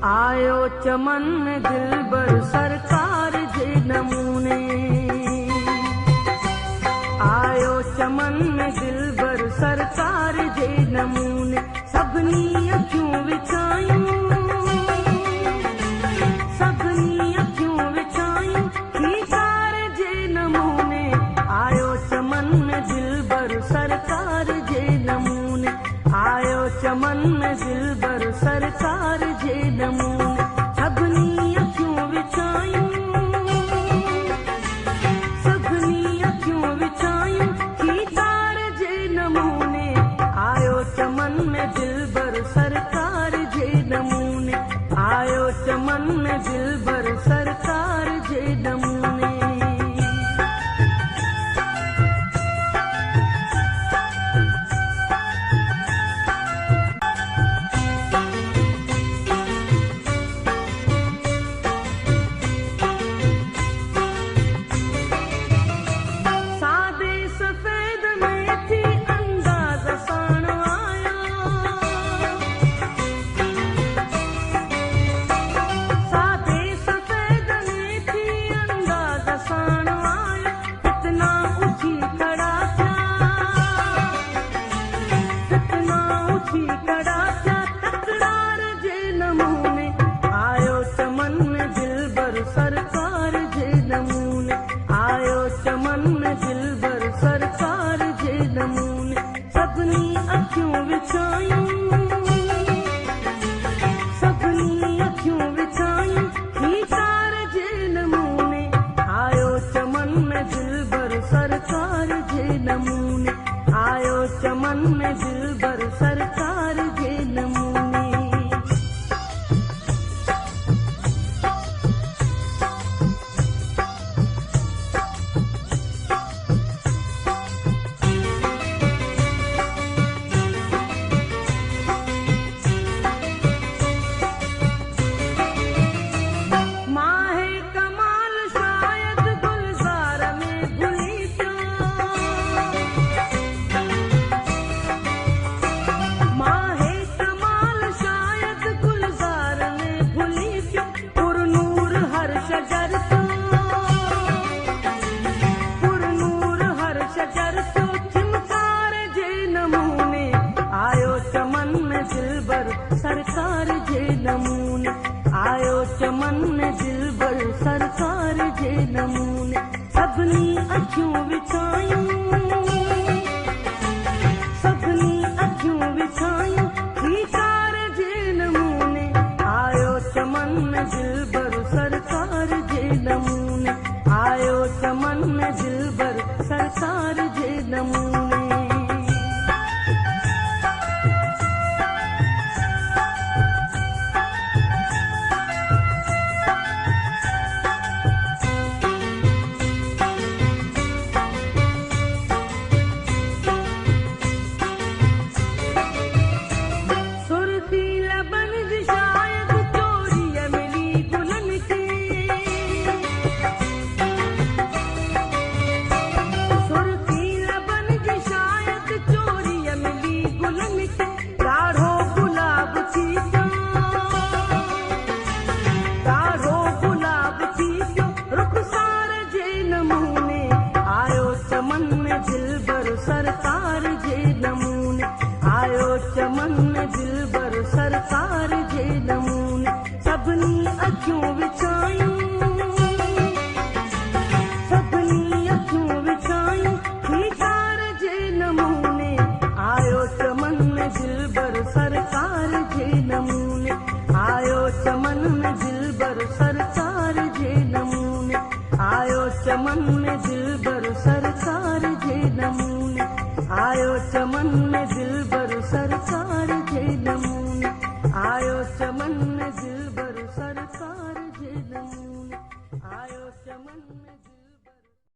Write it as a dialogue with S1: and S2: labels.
S1: आयो चमन में दिलबर सरकार जे नमूने, आयो चमन में दिलबर सरकार जे नमूने, सभनी अखियूं विछायूं, सभनी अखियूं विछायूं खीकार जे नमूने, आयो चमन में दिलबर सरकार जे नमूने, आयो चमन में दिलबर सरकार जे नमूने, सभनी अखियूं विछायूं, सभनी अखियूं विछायूं खीकार जे नमूने, आयो चमन में दिलबर सरकार जे नमूने, आयो चमन में दिलबर सरकार जे नमूने। सरकार जे नमूने, आयो चमन में दिलबर सरकार जे नमूने, सभनी अखियूं विछायूं, सभनी अखियूं विछायूं खीकार जे नमूने, आयो चमन में दिलबर सरकार जे नमूने, आयो चमन में दिलबर सरकार जे नमूने। सरकार जे नमूने, आयो चमन में दिलबर सरकार जे नमूने, सभनी अखियूं विछायूं, सभनी अखियूं विछायूं खीकार जे नमूने, आयो चमन में दिलबर सरकार जे नमूने, आयो चमन में दिलबर सरकार जे नमूने। सरकार जे नमूने, आयो चमन में दिलबर सरकार जे नमूने, सभनी अखियूं विछायूं, सभनी अखियूं विछायूं खीकार जे नमूने, आयो चमन में दिलबर सरकार जे नमूने, आयो चमन में दिलबर सरकार जे नमूने, आयो चमन में दिलबर सरकार जे नमूने, आयो चमन में